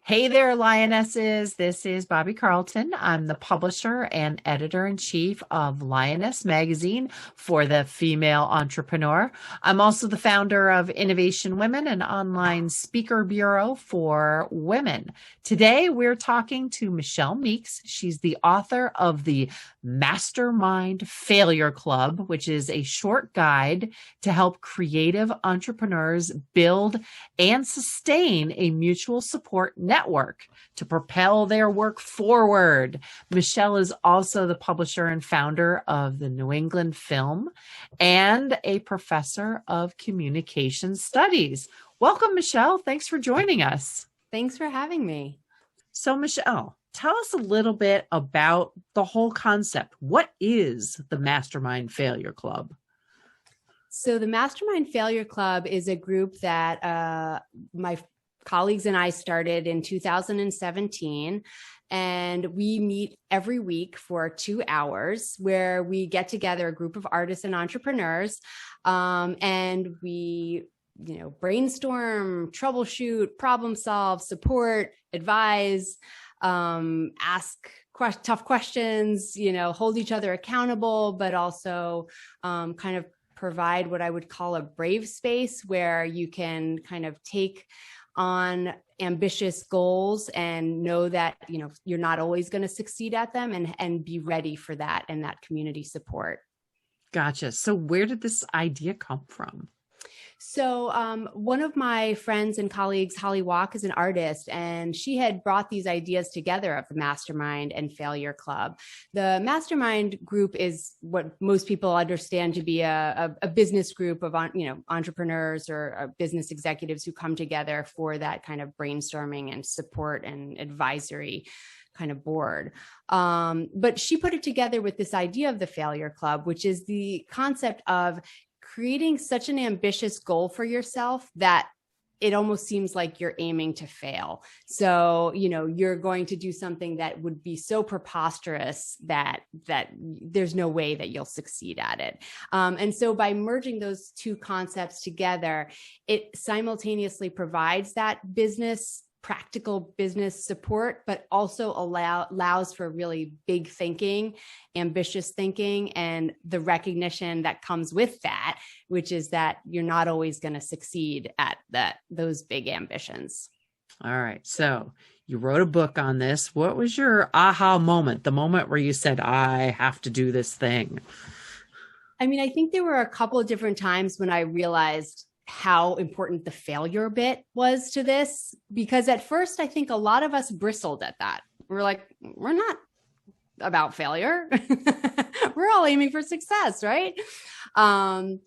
Hey there, Lionesses. This is Bobby Carlton. I'm the publisher and editor-in-chief of Lioness magazine for the female entrepreneur. I'm also the founder of Innovation Women, an online speaker bureau for women. Today, we're talking to Michele Meek. She's the author of the Mastermind Failure Club, which is a short guide to help creative entrepreneurs build and sustain a mutual support network to propel their work forward. Michele is also the publisher and founder of the New England Film and a professor of communication studies. Welcome, Michele. Thanks for joining us. Thanks for having me. So, Michele, tell us a little bit about the whole concept. What is the Mastermind Failure Club? So the Mastermind Failure Club is a group that my colleagues and I started in 2017. And we meet every week for 2 hours where we get together a group of artists and entrepreneurs. And we brainstorm, troubleshoot, problem solve, support, advise, ask tough questions, hold each other accountable, but also kind of provide what I would call a brave space where you can kind of take on ambitious goals and know that, you're not always going to succeed at them and be ready for that and that community support. Gotcha. So where did this idea come from? So one of my friends and colleagues, Holly Walk, is an artist, and she had brought these ideas together of the Mastermind and Failure Club. The Mastermind group is what most people understand to be a business group of entrepreneurs or business executives who come together for that kind of brainstorming and support and advisory kind of board. But she put it together with this idea of the Failure Club, which is the concept of creating such an ambitious goal for yourself that it almost seems like you're aiming to fail. So, you're going to do something that would be so preposterous that there's no way that you'll succeed at it. And so by merging those two concepts together, it simultaneously provides that practical business support, but also allows for really big thinking, ambitious thinking, and the recognition that comes with that, which is that you're not always going to succeed at those big ambitions. All right. So you wrote a book on this. What was your aha moment, the moment where you said, I have to do this thing? I mean, I think there were a couple of different times when I realized how important the failure bit was to this, because at first I think a lot of us bristled at that. We're like, we're not about failure. We're all aiming for success, right? But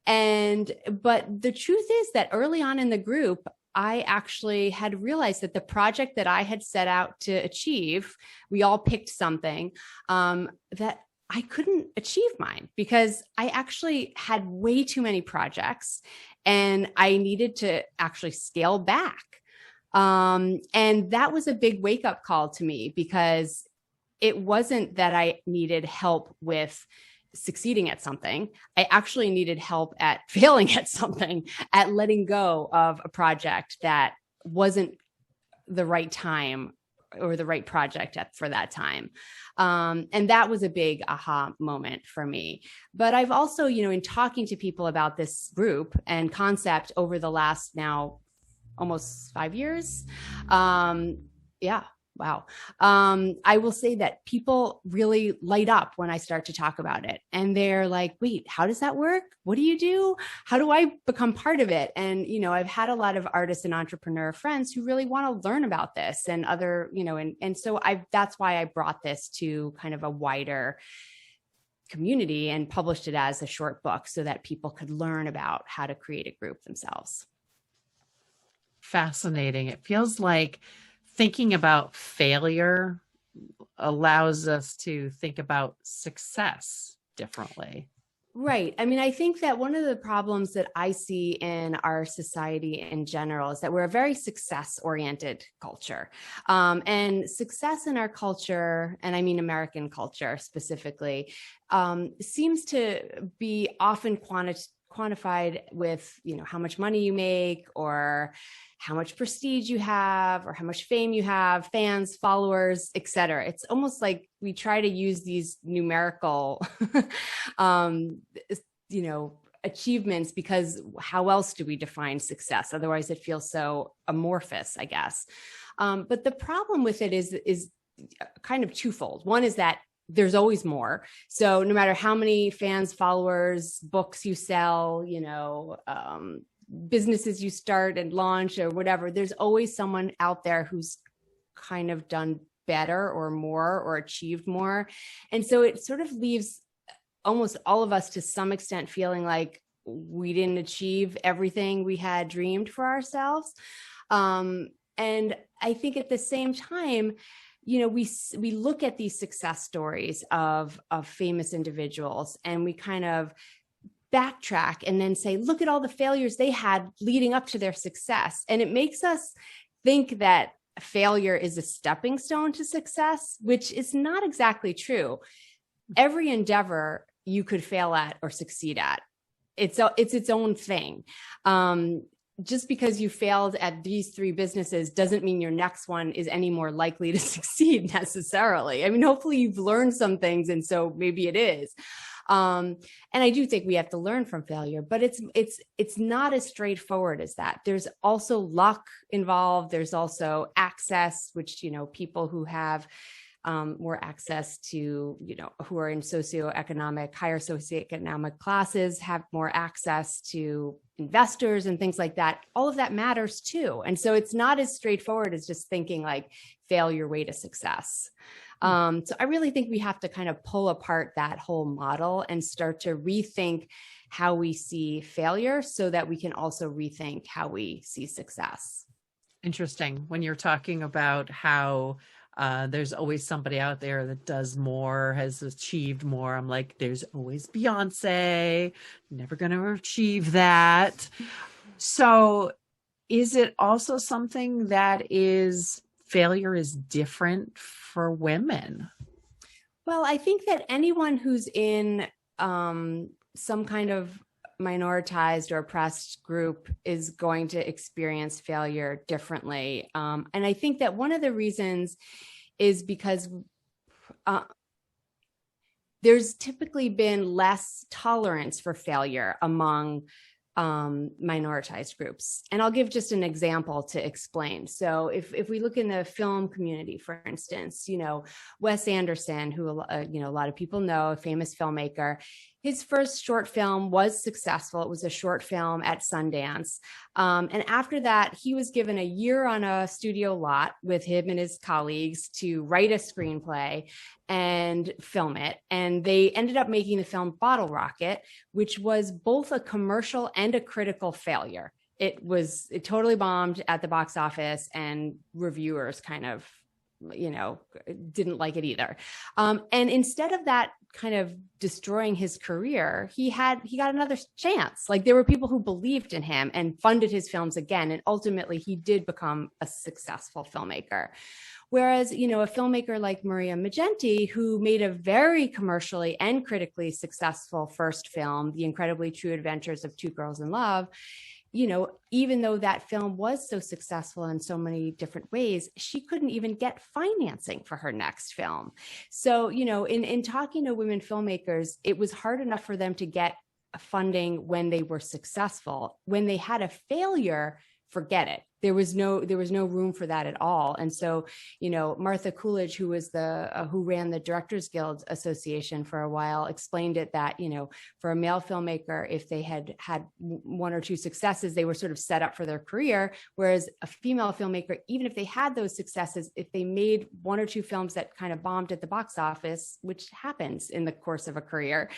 the truth is that early on in the group, I actually had realized that the project that I had set out to achieve, we all picked something that I couldn't achieve mine because I actually had way too many projects and I needed to actually scale back. And that was a big wake-up call to me because it wasn't that I needed help with succeeding at something. I actually needed help at failing at something, at letting go of a project that wasn't the right time or the right project for that time. And that was a big aha moment for me. But I've also, in talking to people about this group and concept over the last now almost 5 years, wow. I will say that people really light up when I start to talk about it. And they're like, wait, how does that work? What do you do? How do I become part of it? And, I've had a lot of artists and entrepreneur friends who really want to learn about this and other, and so that's why I brought this to kind of a wider community and published it as a short book so that people could learn about how to create a group themselves. Fascinating. It feels like thinking about failure allows us to think about success differently. Right. I mean, I think that one of the problems that I see in our society in general is that we're a very success-oriented culture. And success in our culture, and I mean American culture specifically, seems to be often quantified with, how much money you make or how much prestige you have or how much fame you have, fans, followers, etc. It's almost like we try to use these numerical, achievements, because how else do we define success? Otherwise it feels so amorphous, I guess. But the problem with it is kind of twofold. One is that there's always more. So no matter how many fans, followers, books you sell, businesses you start and launch or whatever, there's always someone out there who's kind of done better or more or achieved more. And so it sort of leaves almost all of us to some extent feeling like we didn't achieve everything we had dreamed for ourselves. And I think at the same time, we look at these success stories of famous individuals and we kind of backtrack and then say, look at all the failures they had leading up to their success. And it makes us think that failure is a stepping stone to success, which is not exactly true. Every endeavor you could fail at or succeed at. It's its own thing. Just because you failed at these 3 businesses doesn't mean your next one is any more likely to succeed necessarily. I mean, hopefully you've learned some things, and so maybe it is. And I do think we have to learn from failure, but it's not as straightforward as that. There's also luck involved. There's also access, which, people who have more access to, who are in higher socioeconomic classes have more access to investors and things like that. All of that matters too. And so it's not as straightforward as just thinking like fail your way to success. So I really think we have to kind of pull apart that whole model and start to rethink how we see failure so that we can also rethink how we see success. Interesting. When you're talking about how there's always somebody out there that does more, has achieved more, I'm like, there's always Beyonce, never going to achieve that. So is it also something that failure is different for women? Well, I think that anyone who's in some kind of minoritized or oppressed group is going to experience failure differently. And I think that one of the reasons is because there's typically been less tolerance for failure among minoritized groups. And I'll give just an example to explain. So if we look in the film community, for instance, Wes Anderson, who, a lot of people know, a famous filmmaker, his first short film was successful. It was a short film at Sundance. And after that, he was given a year on a studio lot with him and his colleagues to write a screenplay and film it. And they ended up making the film Bottle Rocket, which was both a commercial and a critical failure. It totally bombed at the box office, and reviewers kind of, didn't like it either. And instead of that kind of destroying his career, he got another chance. Like, there were people who believed in him and funded his films again. And ultimately he did become a successful filmmaker. Whereas, a filmmaker like Maria Magenti, who made a very commercially and critically successful first film, The Incredibly True Adventures of Two Girls in Love, even though that film was so successful in so many different ways, she couldn't even get financing for her next film. So, in talking to women filmmakers, it was hard enough for them to get funding when they were successful. When they had a failure, forget it. There was no room for that at all. And so, Martha Coolidge, who was who ran the Directors Guild Association for a while, explained it that, for a male filmmaker, if they had 1 or 2 successes, they were sort of set up for their career. Whereas a female filmmaker, even if they had those successes, if they made 1 or 2 films that kind of bombed at the box office, which happens in the course of a career,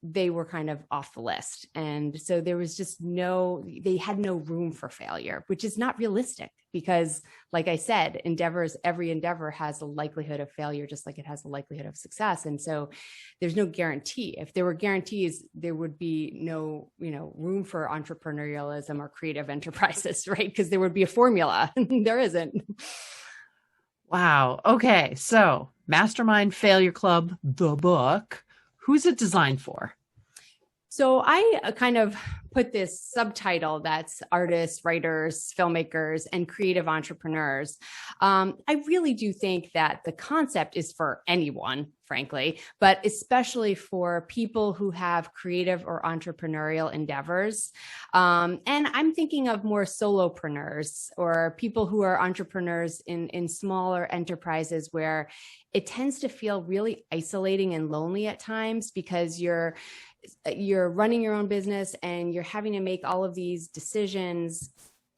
they were kind of off the list. And so there was just they had no room for failure, which is not realistic because, like I said, every endeavor has a likelihood of failure, just like it has a likelihood of success. And so there's no guarantee. If there were guarantees, there would be no, room for entrepreneurialism or creative enterprises, right? Because there would be a formula. There isn't. Wow. Okay. So Mastermind Failure Club, the book, who's it designed for? So I kind of put this subtitle that's artists, writers, filmmakers, and creative entrepreneurs. I really do think that the concept is for anyone, frankly, but especially for people who have creative or entrepreneurial endeavors. And I'm thinking of more solopreneurs or people who are entrepreneurs in smaller enterprises where it tends to feel really isolating and lonely at times because you're running your own business and you're having to make all of these decisions.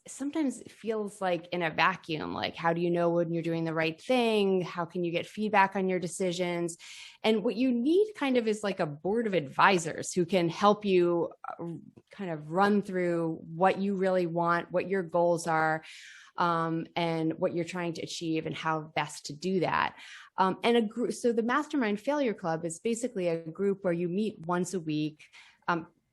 Sometimes it feels like in a vacuum, like how do you know when you're doing the right thing? How can you get feedback on your decisions? And what you need kind of is like a board of advisors who can help you kind of run through what you really want, what your goals are, and what you're trying to achieve and how best to do that. And a group, so the Mastermind Failure Club is basically a group where you meet once a week.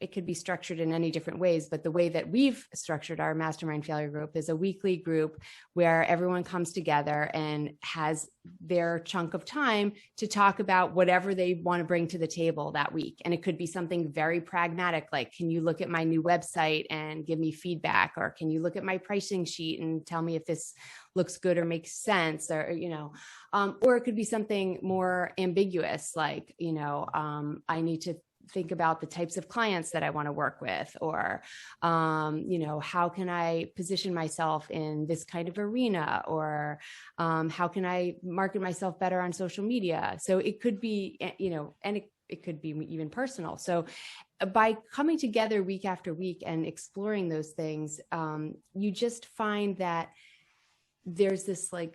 It could be structured in any different ways, but the way that we've structured our Mastermind Failure Group is a weekly group where everyone comes together and has their chunk of time to talk about whatever they want to bring to the table that week. And it could be something very pragmatic, like, can you look at my new website and give me feedback? Or can you look at my pricing sheet and tell me if this looks good or makes sense? Or, or it could be something more ambiguous, like, I need to think about the types of clients that I want to work with, or, how can I position myself in this kind of arena, or how can I market myself better on social media? So it could be, and it could be even personal. So by coming together week after week and exploring those things, you just find that there's this like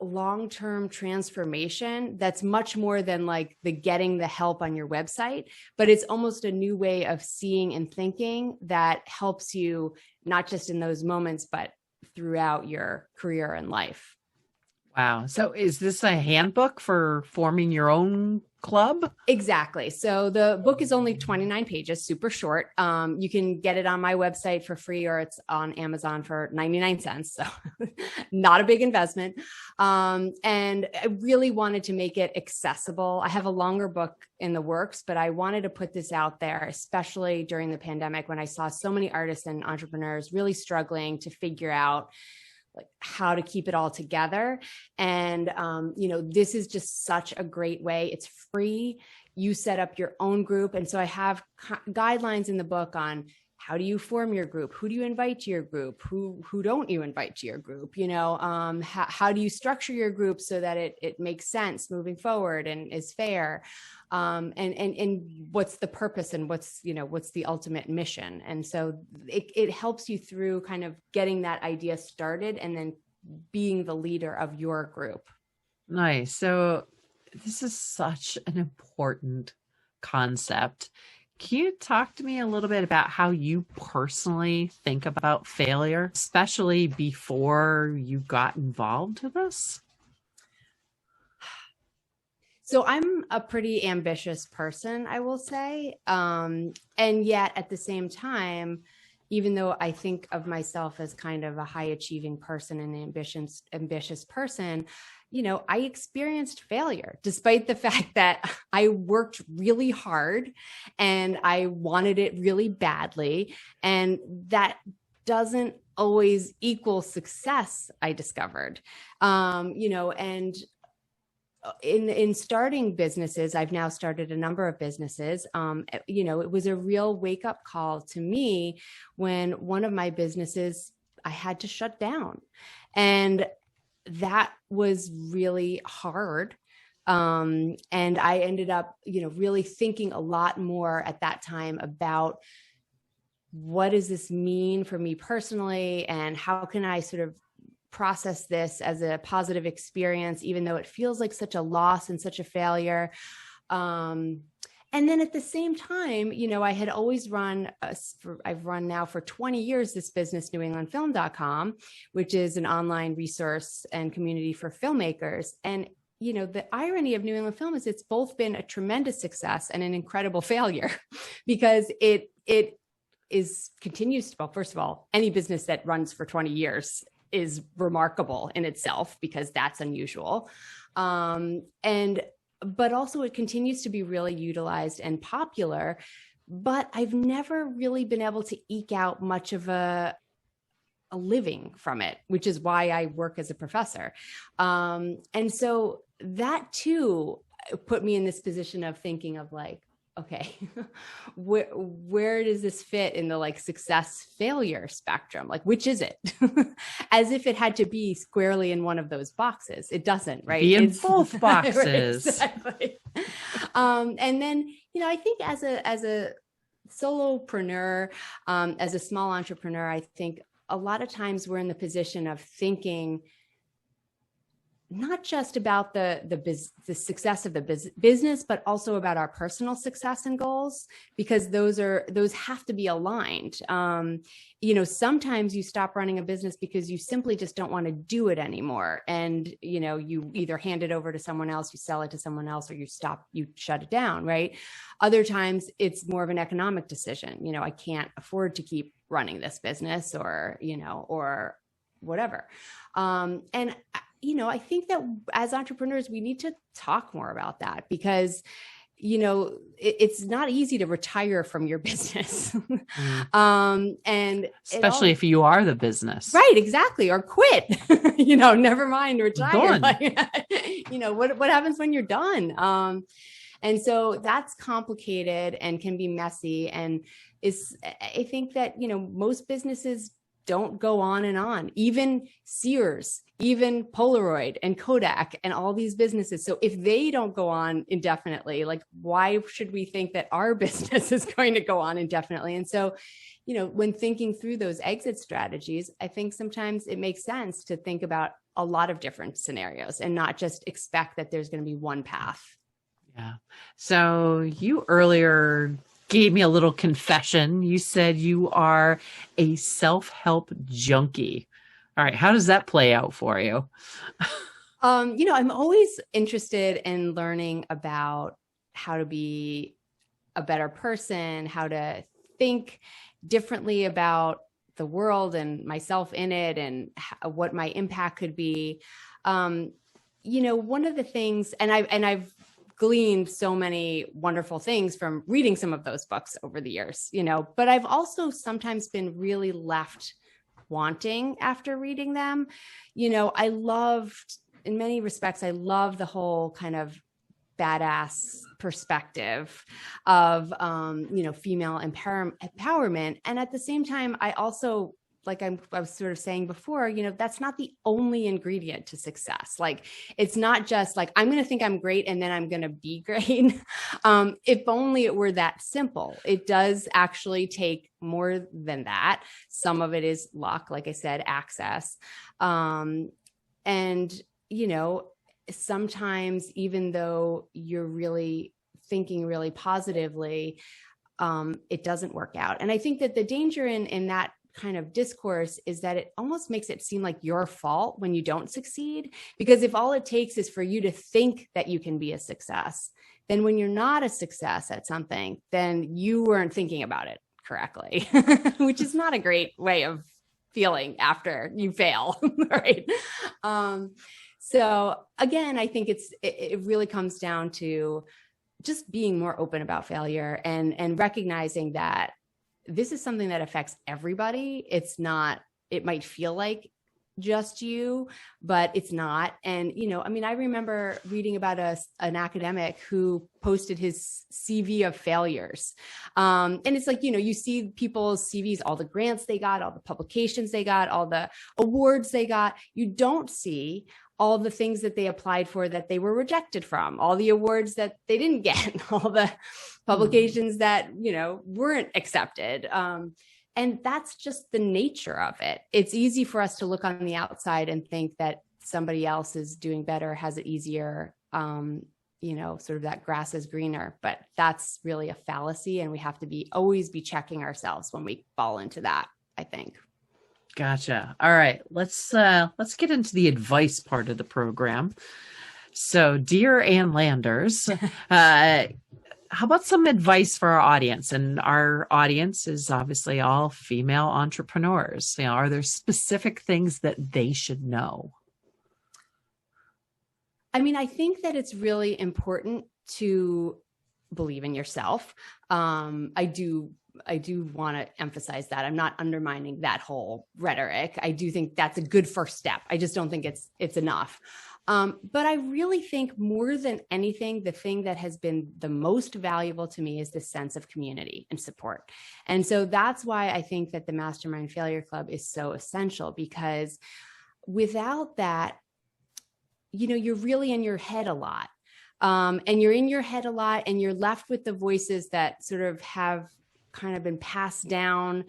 long-term transformation that's much more than like the getting the help on your website, but it's almost a new way of seeing and thinking that helps you not just in those moments, but throughout your career and life. Wow. So is this a handbook for forming your own club? Exactly. So the book is only 29 pages, super short. You can get it on my website for free, or it's on Amazon for 99 cents. So not a big investment. And I really wanted to make it accessible. I have a longer book in the works, but I wanted to put this out there, especially during the pandemic when I saw so many artists and entrepreneurs really struggling to figure out like how to keep it all together. And, this is just such a great way. It's free. You set up your own group. And so I have guidelines in the book on how do you form your group? Who do you invite to your group? Who don't you invite to your group? How do you structure your group so that it makes sense moving forward and is fair? And what's the purpose and what's the ultimate mission? And so it helps you through kind of getting that idea started and then being the leader of your group. Nice. So this is such an important concept. Can you talk to me a little bit about how you personally think about failure, especially before you got involved with this? So I'm a pretty ambitious person, I will say. And yet at the same time, even though I think of myself as kind of a high achieving person and an ambitious person, I experienced failure despite the fact that I worked really hard and I wanted it really badly. And that doesn't always equal success, I discovered. And in starting businesses, I've now started a number of businesses. It was a real wake up call to me when one of my businesses, I had to shut down. And that was really hard. And I ended up, really thinking a lot more at that time about what does this mean for me personally, and how can I sort of process this as a positive experience, even though it feels like such a loss and such a failure. And then at the same time, I had always I've run now for 20 years, this business, NewEnglandFilm.com, which is an online resource and community for filmmakers. And, the irony of New England Film is it's both been a tremendous success and an incredible failure because it continues to, well, first of all, any business that runs for 20 years is remarkable in itself because that's unusual. But also it continues to be really utilized and popular but I've never really been able to eke out much of a living from it, which is why I work as a professor. And so that too put me in this position of thinking of like, okay, where does this fit in the like success failure spectrum? Like, which is it? As if it had to be squarely in one of those boxes. It doesn't, right? Be in both boxes. Exactly. And then, I think as a solopreneur, as a small entrepreneur, I think a lot of times we're in the position of thinking not just about the success of the business, but also about our personal success and goals, because those have to be aligned. Sometimes you stop running a business because you simply just don't want to do it anymore. And, you either hand it over to someone else, you sell it to someone else, or you shut it down, right? Other times it's more of an economic decision. I can't afford to keep running this business or whatever. And I think that as entrepreneurs, we need to talk more about that because, it's not easy to retire from your business. And especially if you are the business. Right, exactly. Or quit, never mind retire. What happens when you're done? And so that's complicated and can be messy. And I think that, most businesses don't go on and on, even Sears, even Polaroid and Kodak and all these businesses. So if they don't go on indefinitely, like why should we think that our business is going to go on indefinitely? And so, when thinking through those exit strategies, I think sometimes it makes sense to think about a lot of different scenarios and not just expect that there's going to be one path. Yeah. So you earlier gave me a little confession. You said you are a self-help junkie. All right. How does that play out for you? I'm always interested in learning about how to be a better person, how to think differently about the world and myself in it, and what my impact could be. One of the things, and I've gleaned so many wonderful things from reading some of those books over the years, but I've also sometimes been really left wanting after reading them. I loved, in many respects, I love the whole kind of badass perspective of, female empowerment. And at the same time, I also, like I was sort of saying before, that's not the only ingredient to success. Like, it's not just like, I'm going to think I'm great and then I'm going to be great. If only it were that simple. It does actually take more than that. Some of it is luck, like I said, access. Sometimes even though you're really thinking really positively, it doesn't work out. And I think that the danger in that kind of discourse is that it almost makes it seem like your fault when you don't succeed. Because if all it takes is for you to think that you can be a success, then when you're not a success at something, then you weren't thinking about it correctly, which is not a great way of feeling after you fail, right? So again, I think it really comes down to just being more open about failure and recognizing that this is something that affects everybody. It might feel like just you, but it's not. And, I remember reading about an academic who posted his CV of failures. And it's like, you see people's CVs, all the grants they got, all the publications they got, all the awards they got. You don't see all the things that they applied for that they were rejected from, all the awards that they didn't get, all the publications that, weren't accepted. And that's just the nature of it. It's easy for us to look on the outside and think that somebody else is doing better, has it easier, sort of that grass is greener, but that's really a fallacy. And we have to always be checking ourselves when we fall into that, I think. Gotcha. All right. Let's get into the advice part of the program. So, dear Ann Landers, how about some advice for our audience? And our audience is obviously all female entrepreneurs. Are there specific things that they should know? I think that it's really important to believe in yourself. I do want to emphasize that. I'm not undermining that whole rhetoric. I do think that's a good first step. I just don't think it's enough. But I really think more than anything, the thing that has been the most valuable to me is this sense of community and support. And so that's why I think that the Mastermind Failure Club is so essential, because without that, you're really in your head a lot. And you're in your head a lot, and you're left with the voices that sort of have kind of been passed down,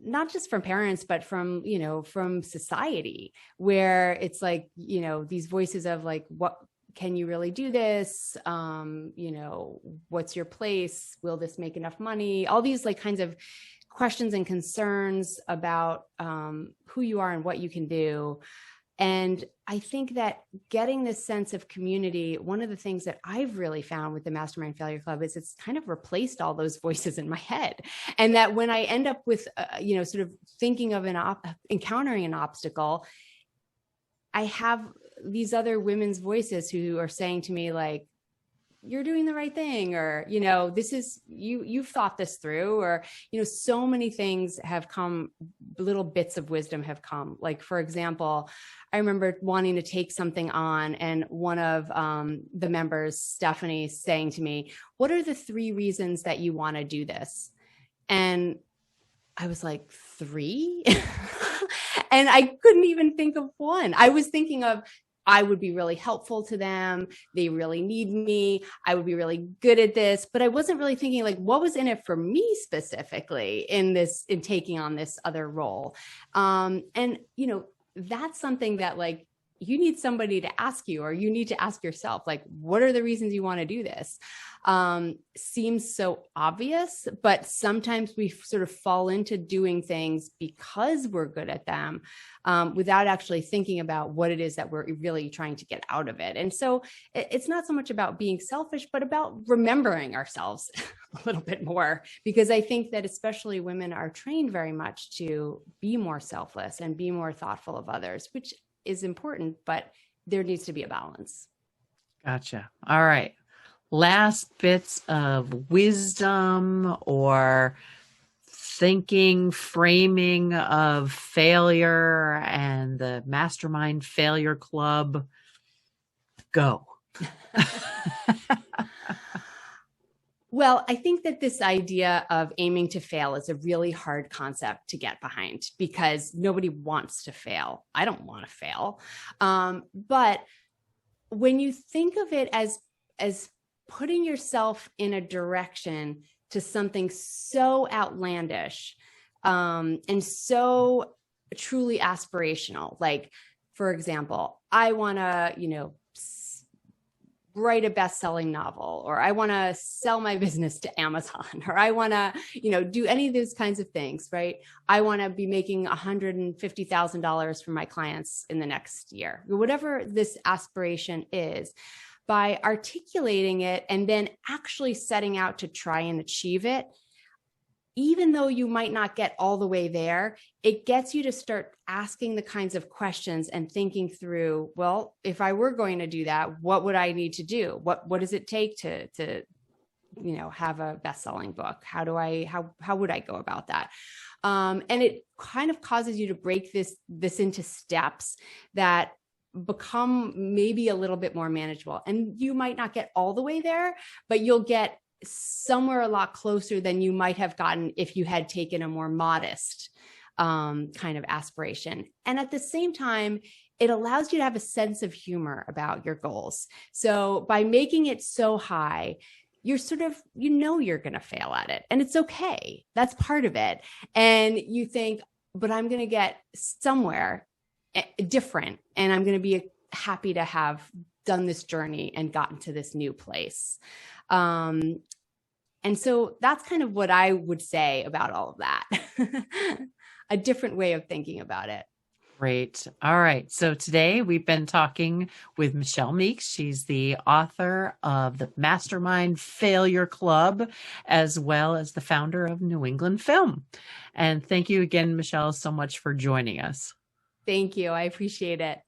not just from parents, but from, from society, where it's like, these voices of like, what, can you really do this? What's your place? Will this make enough money? All these like kinds of questions and concerns about who you are and what you can do. And I think that getting this sense of community, one of the things that I've really found with the Mastermind Failure Club is it's kind of replaced all those voices in my head. And that when I end up with, sort of thinking of encountering an obstacle, I have these other women's voices who are saying to me like, you're doing the right thing, or, this is, you've thought this through, or, so many things have come, little bits of wisdom have come. Like, for example, I remember wanting to take something on, and one of the members, Stephanie, saying to me, what are the 3 reasons that you want to do this? And I was like, 3? And I couldn't even think of one. I was thinking of, I would be really helpful to them. They really need me. I would be really good at this. But I wasn't really thinking like, what was in it for me specifically in taking on this other role? And, that's something that like, you need somebody to ask you, or you need to ask yourself, like, what are the reasons you want to do this? Seems so obvious, but sometimes we sort of fall into doing things because we're good at them, without actually thinking about what it is that we're really trying to get out of it. And so it's not so much about being selfish, but about remembering ourselves a little bit more, because I think that especially women are trained very much to be more selfless and be more thoughtful of others, which is important, but there needs to be a balance. Gotcha. All right. Last bits of wisdom or thinking, framing of failure and the Mastermind Failure Club. Go. Well, I think that this idea of aiming to fail is a really hard concept to get behind, because nobody wants to fail. I don't want to fail. But when you think of it as putting yourself in a direction to something so outlandish, and so truly aspirational, like, for example, I want to, write a best-selling novel, or I want to sell my business to Amazon, or I want to, do any of those kinds of things, right? I want to be making $150,000 for my clients in the next year, whatever this aspiration is. By articulating it and then actually setting out to try and achieve it, even though you might not get all the way there, it gets you to start asking the kinds of questions and thinking through, well, if I were going to do that, what would I need to do? What does it take to have a best-selling book? How would I go about that? And it kind of causes you to break this into steps that become maybe a little bit more manageable. And you might not get all the way there, but you'll get somewhere a lot closer than you might have gotten if you had taken a more modest kind of aspiration. And at the same time, it allows you to have a sense of humor about your goals. So by making it so high, you're sort of, you're going to fail at it, and it's okay. That's part of it. And you think, but I'm going to get somewhere different, and I'm going to be happy to have done this journey and gotten to this new place. And so that's kind of what I would say about all of that. A different way of thinking about it. Great. All right. So today we've been talking with Michele Meek. She's the author of the Mastermind Failure Club, as well as the founder of New England Film. And thank you again, Michele, so much for joining us. Thank you. I appreciate it.